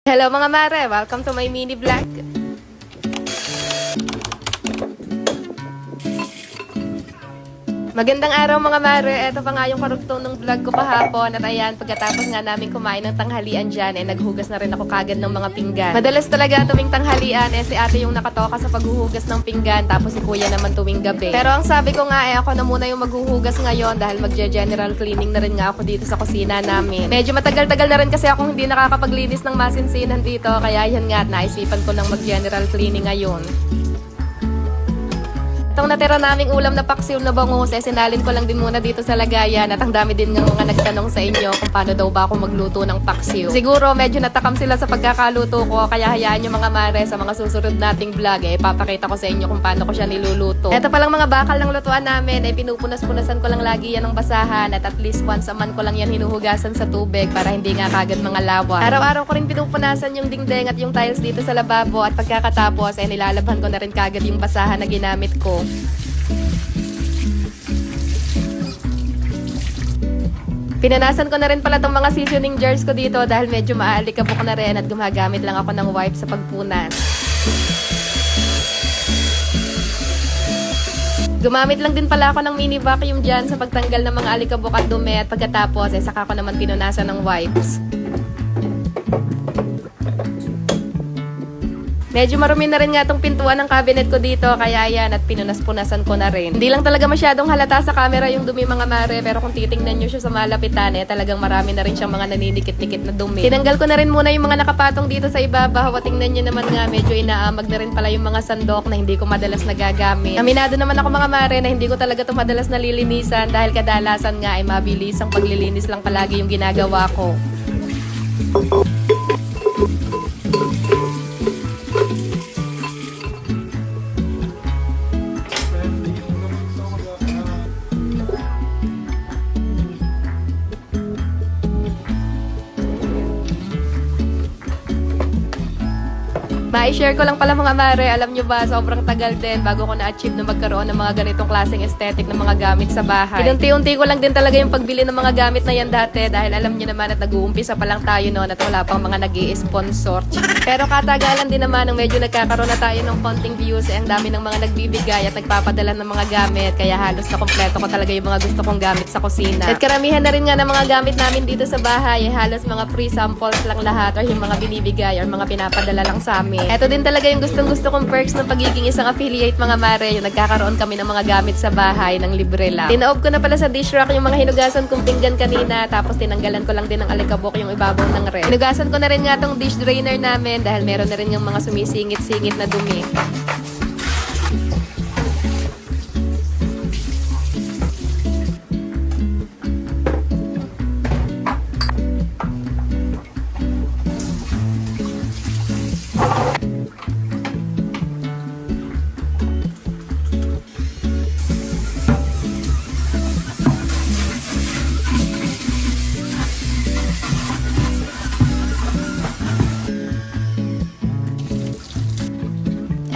Hello mga mare! Welcome to my mini vlog. Magandang araw mga mare. Ito pa nga yung karugtong ng vlog ko kahapon. At ayan, pagkatapos nga namin kumain ng tanghalian dyan, naghugas na rin ako kagad ng mga pinggan. Madalas talaga tuwing tanghalian, si ate yung nakatoka sa paghuhugas ng pinggan, tapos si kuya naman tuwing gabi. Pero ang sabi ko nga, ako na muna yung maghuhugas ngayon dahil magge-general cleaning na rin nga ako dito sa kusina namin. Medyo matagal-tagal na rin kasi akong hindi nakakapaglinis ng masinsinan dito, kaya yan nga, naisipan ko ng mag-general cleaning ngayon. Itong natira naming ulam na paksiw na bangus, sinalin ko lang din muna dito sa lagayan at ang dami din ng mga nagtanong sa inyo kung paano daw ba ako magluto ng paksiw. Siguro medyo natakam sila sa pagkakaluto ko, kaya hayaan nyo mga mare sa mga susunod nating vlog, papakita ko sa inyo kung paano ko siya niluluto. Ito palang mga bakal ng lutuan namin, pinupunas-punasan ko lang lagi yan ng basahan at least once a month ko lang yan hinuhugasan sa tubig para hindi nga kagad mga lawa. Araw-araw ko rin pinupunasan yung dingding at yung tiles dito sa lababo at pagkakatapos nilalabhan ko na rin kagad yung basahan na ginamit ko. Pinanasan ko na rin pala tong mga seasoning jars ko dito dahil medyo maalikabok na rin at gumagamit lang ako ng wipe sa pagpunas. Gumamit lang din pala ako ng mini vacuum dyan sa pagtanggal ng mga alikabok at dumi at pagkatapos saka ko naman pinunasan ng wipes. Medyo marumi na rin nga itong pintuan ng cabinet ko dito, kaya yan at pinunas-punasan ko na rin. Hindi lang talaga masyadong halata sa camera yung dumi mga mare, pero kung titingnan nyo siya sa malapitan, talagang marami na rin siyang mga naninikit-nikit na dumi. Tinanggal ko na rin muna yung mga nakapatong dito sa ibabaw, at tingnan nyo naman nga, medyo inaamag na rin pala yung mga sandok na hindi ko madalas nagagamit. Aminado naman ako mga mare na hindi ko talaga ito madalas nalilinisan dahil kadalasan nga ay mabilis ang paglilinis lang palagi yung ginagawa ko. Ma-share ko lang pala mga mare, alam nyo ba, sobrang tagal din bago ko na-achieve na magkaroon ng mga ganitong klaseng aesthetic ng mga gamit sa bahay. Inunti-unti ko lang din talaga yung pagbili ng mga gamit na yan dati dahil alam nyo naman at nag-uumpisa pa lang tayo noon at wala pang mga nag-i-sponsor. Pero katagalan din naman nung medyo nagkakaroon na tayo ng konting views, ang dami ng mga nagbibigay at nagpapadala ng mga gamit, kaya halos na kompleto ko talaga yung mga gusto kong gamit sa kusina. At karamihan na rin nga ng mga gamit namin dito sa bahay, halos mga free samples lang lahat or yung mga binibigay or mga pinapadala lang sa amin. Ito din talaga yung gustong-gusto kong perks ng pagiging isang affiliate mga mare, yung nagkakaroon kami ng mga gamit sa bahay ng libre lang. Tinaob ko na pala sa dish rack yung mga hinugasan kong pinggan kanina, tapos tinanggalan ko lang din ng alikabok yung ibabaw ng ref. Hinugasan ko na rin nga tong dish drainer namin dahil meron na rin yung mga sumisingit-singit na dumi.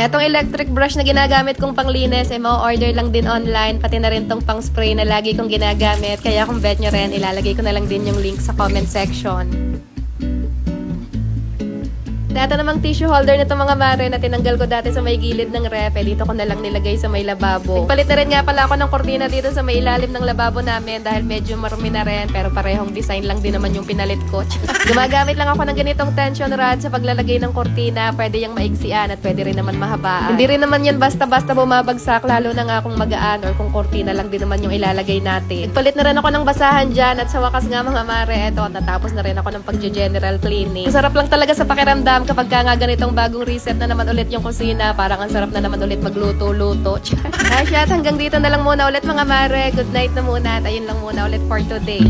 Etong electric brush na ginagamit kong panglinis, ma-order lang din online, pati na rin tong pang spray na lagi kong ginagamit. Kaya kung bet nyo rin, ilalagay ko na lang din yung link sa comment section. Dito namang tissue holder na itong mga mare na tinanggal ko dati sa may gilid ng ref, dito ko na lang nilagay sa may lababo. Nagpalit na rin nga pala ako ng kortina dito sa may ilalim ng lababo namin dahil medyo marumi na rin, pero parehong design lang din naman yung pinalit ko. Gumagamit lang ako ng ganitong tension rod sa paglalagay ng kortina, pwede yung maigsian at pwede rin naman mahabaan. Hindi rin naman yan basta-basta bumabagsak, lalo na nga kung magaan or kung kortina lang din naman yung ilalagay natin. Nagpalit na rin ako ng basahan dyan at sa wakas nga mga mare, eto, natapos na rin ako ng pag-general cleaning. Masarap lang talaga sa pakiramdam kapag nga ganitong bagong reset na naman ulit yung kusina, parang ang sarap na naman ulit magluto-luto. At hanggang dito na lang muna ulit mga mare. Good night na muna at ayun lang muna ulit for today.